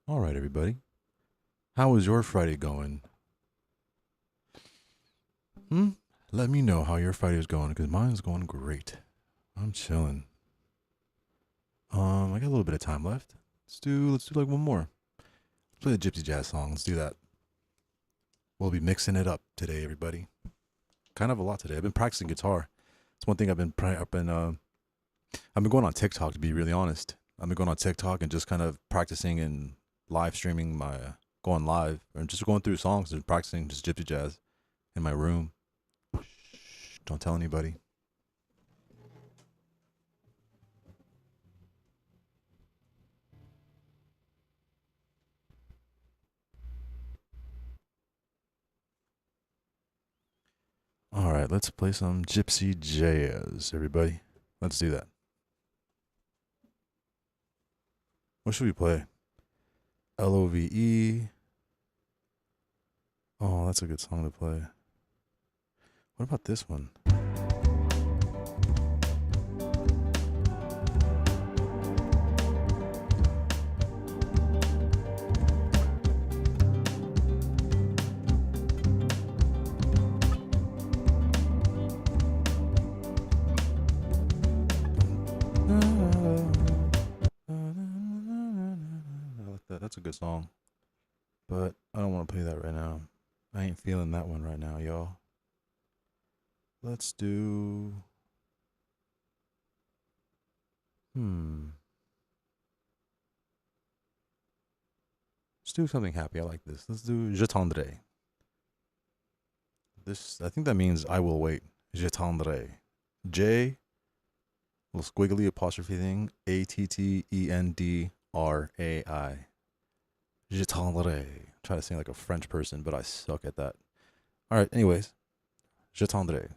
All right, everybody. How was your Friday going? Let me know how your Friday is going because mine's going great. I'm chilling. I got a little bit of time left. Let's do like one more. Let's play the Gypsy Jazz song. Let's do that. We'll be mixing it up today, everybody. Kind of a lot today. I've been practicing guitar. It's one thing I've been going on TikTok, to be really honest. I've been going on TikTok and just kind of practicing and live streaming my going live and just going through songs and practicing just gypsy jazz in my room. Shh, don't tell anybody. All right, let's play some gypsy jazz, everybody. Let's do that. What should we play? LOVE. Oh, that's a good song to play. What about this one? I like that. That's a good song. But I don't want to play that right now. I ain't feeling that one right now, y'all. Let's do. Let's do something happy. I like this. Let's do J'attendrai. This, I think that means I will wait. J'attendrai. J, little squiggly apostrophe thing. Attendrai. J'attendrai. Try to sing like a French person, but I suck at that. All right. Anyways, J'attendrai.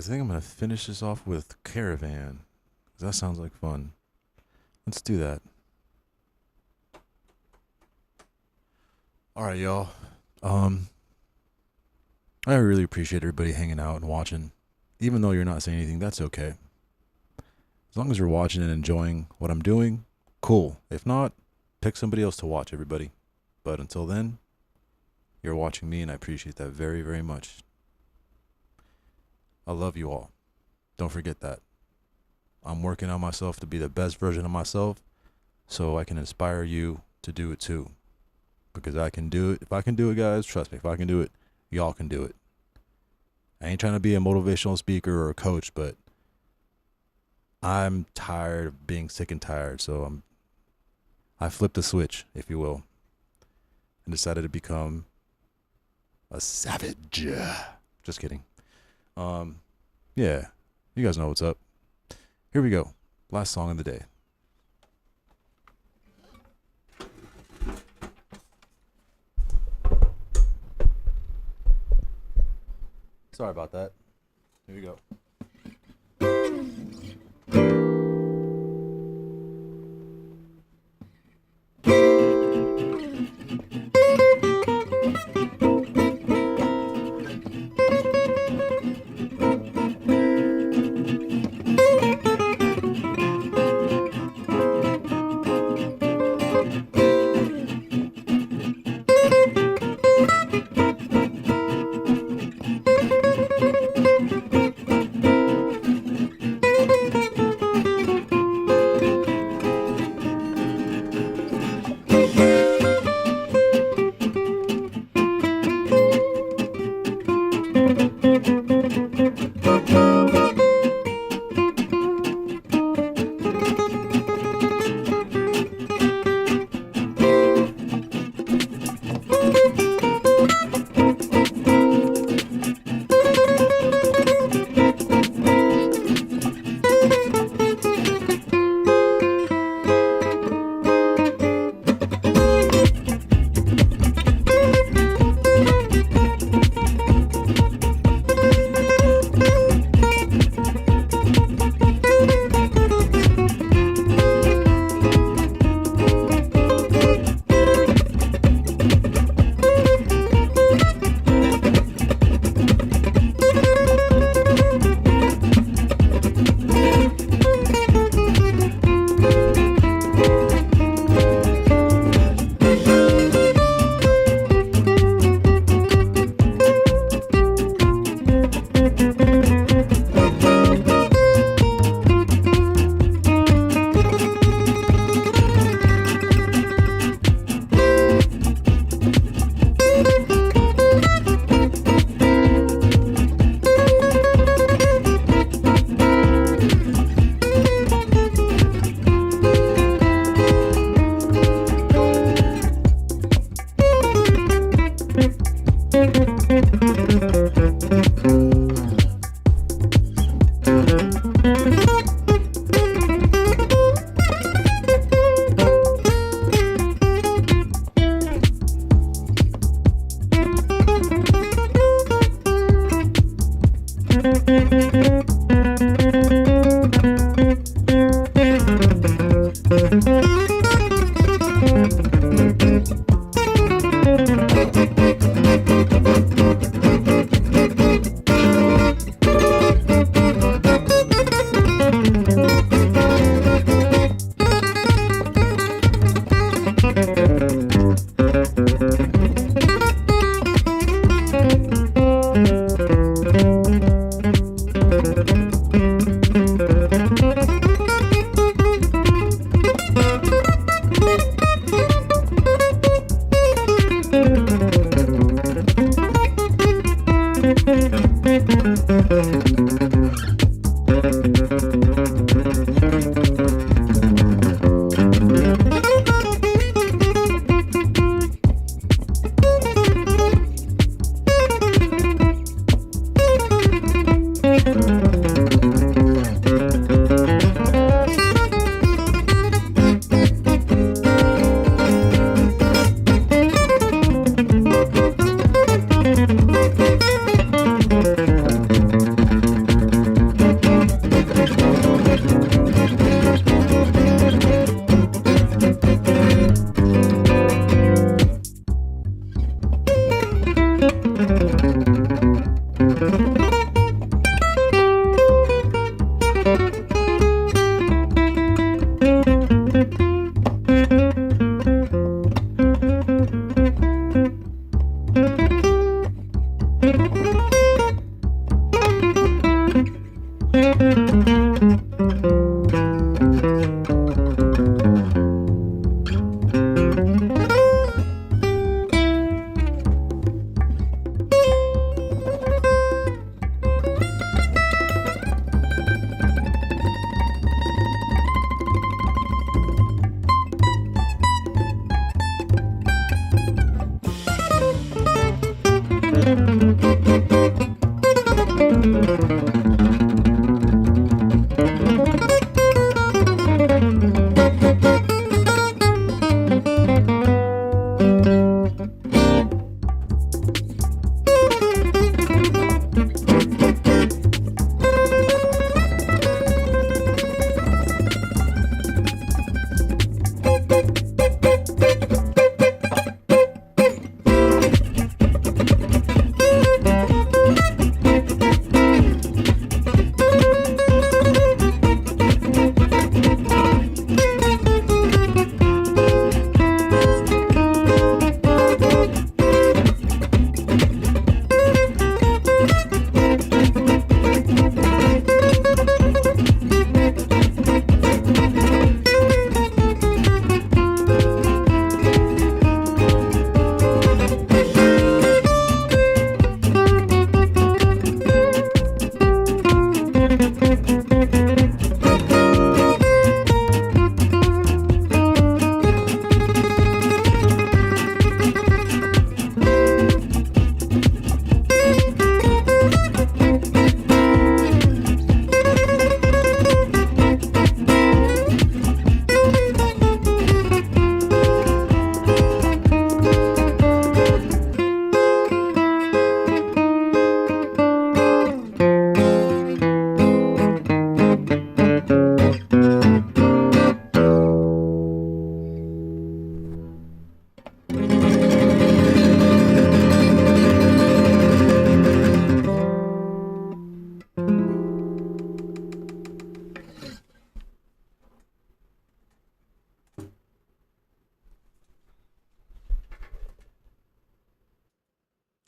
guys, I think I'm going to finish this off with Caravan. 'Cause that sounds like fun. Let's do that. All right, y'all. I really appreciate everybody hanging out and watching. Even though you're not saying anything, that's okay. As long as you're watching and enjoying what I'm doing, cool. If not, pick somebody else to watch, everybody. But until then, you're watching me, and I appreciate that very, very much. I love you all. Don't forget that. I'm working on myself to be the best version of myself so I can inspire you to do it too. Because I can do it. If I can do it, guys, trust me, if I can do it, y'all can do it. I ain't trying to be a motivational speaker or a coach, but I'm tired of being sick and tired. So I flipped the switch, if you will, and decided to become a savage. Just kidding. Yeah, you guys know what's up. Here we go. Last song of the day. Sorry about that. Here we go.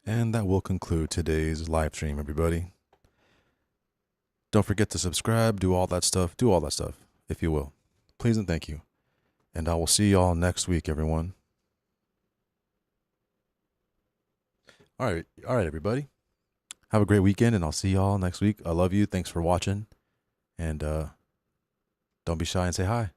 And that will conclude today's live stream, everybody. Don't forget to subscribe, do all that stuff, if you will. Please and thank you. And I will see y'all next week, everyone. All right, everybody. Have a great weekend, and I'll see y'all next week. I love you. Thanks for watching. And don't be shy and say hi.